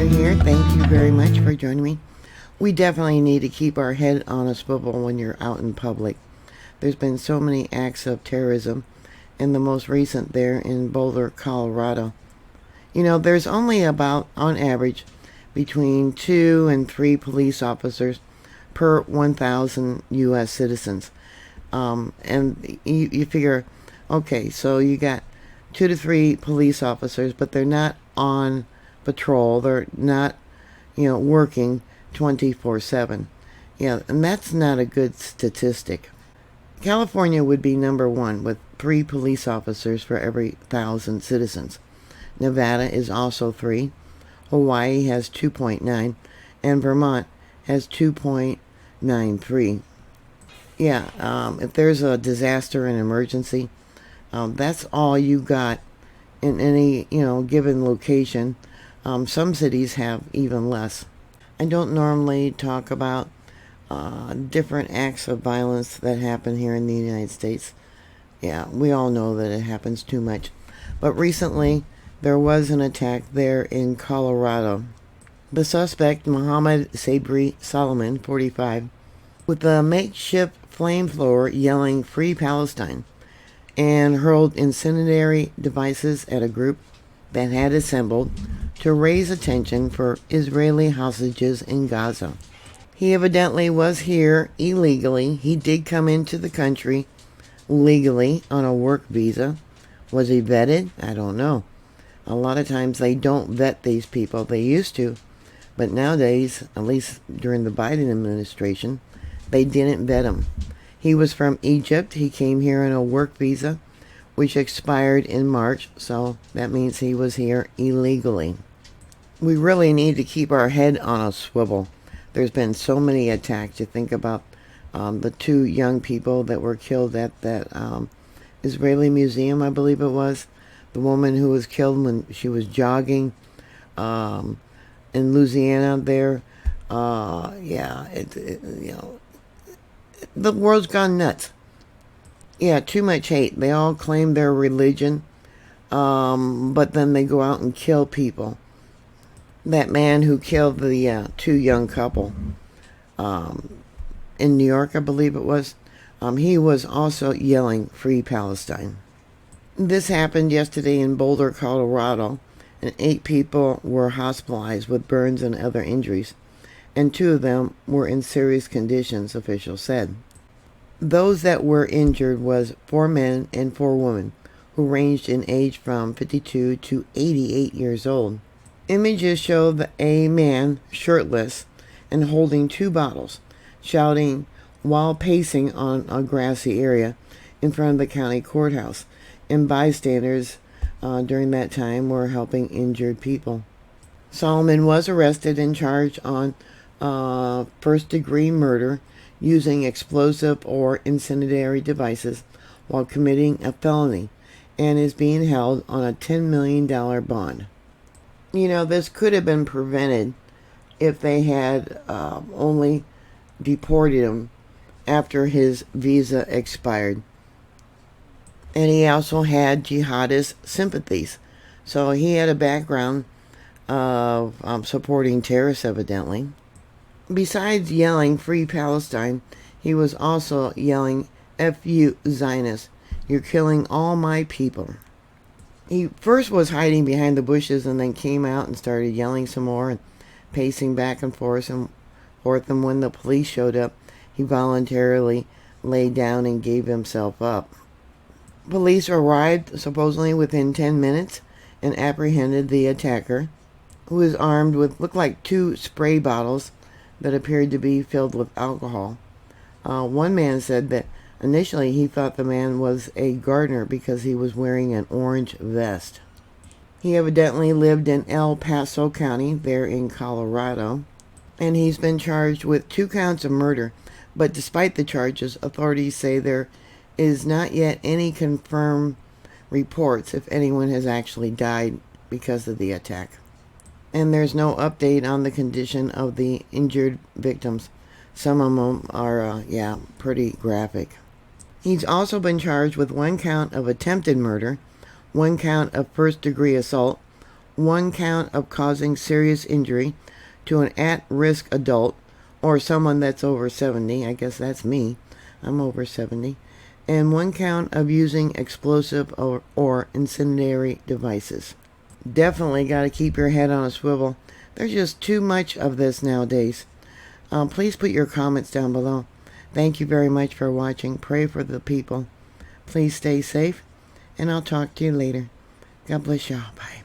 you're here, thank you very much for joining me. We definitely need to keep our head on a swivel when you're out in public. There's been so many acts of terrorism, and the most recent there in Boulder, Colorado. There's only about, on average, between 2 and 3 police officers per 1,000 U.S. citizens. And you figure, okay, so you got 2 to 3 police officers, but they're not on patrol. They're not, working 24/7. Yeah, and that's not a good statistic. California would be number 1 with 3 police officers for every 1,000 citizens. Nevada is also 3. Hawaii has 2.9, and Vermont has 2.93. Yeah, if there's a disaster and emergency, that's all you got in any, given location. Some cities have even less. I don't normally talk about different acts of violence that happen here in the United States. Yeah, we all know that it happens too much. But recently, there was an attack there in Colorado. The suspect, Mohammed Sabri Solomon, 45, with a makeshift flamethrower yelling "Free Palestine," and hurled incendiary devices at a group that had assembled to raise attention for Israeli hostages in Gaza. He evidently was here illegally. He did come into the country legally on a work visa. Was he vetted? I don't know. A lot of times they don't vet these people. They used to. But nowadays, at least during the Biden administration, they didn't vet him. He was from Egypt. He came here on a work visa, which expired in March, so that means he was here illegally. We really need to keep our head on a swivel. There's been so many attacks. You think about the 2 young people that were killed at that Israeli museum, I believe it was. The woman who was killed when she was jogging in Louisiana there. The world's gone nuts. Yeah, too much hate. They all claim their religion, but then they go out and kill people. That man who killed the 2 young couple in New York, I believe it was, he was also yelling "Free Palestine." This happened yesterday in Boulder, Colorado, and 8 people were hospitalized with burns and other injuries, and 2 of them were in serious conditions, officials said. Those that were injured was 4 men and 4 women, who ranged in age from 52 to 88 years old. Images show a man shirtless and holding 2 bottles, shouting while pacing on a grassy area in front of the county courthouse, and bystanders during that time were helping injured people. Solomon was arrested and charged on first-degree murder using explosive or incendiary devices while committing a felony, and is being held on a $10 million bond. This could have been prevented if they had only deported him after his visa expired. And he also had jihadist sympathies. So he had a background of supporting terrorists, evidently. Besides yelling "Free Palestine," he was also yelling "F you, Zionists. You're killing all my people." He first was hiding behind the bushes and then came out and started yelling some more and pacing back and forth. And when the police showed up, he voluntarily laid down and gave himself up. Police arrived supposedly within 10 minutes and apprehended the attacker, who was armed with looked like 2 spray bottles that appeared to be filled with alcohol. One man said that initially he thought the man was a gardener because he was wearing an orange vest. He evidently lived in El Paso County, there in Colorado, and he's been charged with 2 counts of murder. But despite the charges, authorities say there is not yet any confirmed reports if anyone has actually died because of the attack. And there's no update on the condition of the injured victims. Some of them are, pretty graphic. He's also been charged with 1 count of attempted murder, 1 count of first-degree assault, 1 count of causing serious injury to an at-risk adult or someone that's over 70. I guess that's me. I'm over 70. And 1 count of using explosive or incendiary devices. Definitely got to keep your head on a swivel. There's just too much of this nowadays. Please put your comments down below. Thank you very much for watching. Pray for the people. Please stay safe, and I'll talk to you later. God bless y'all. Bye.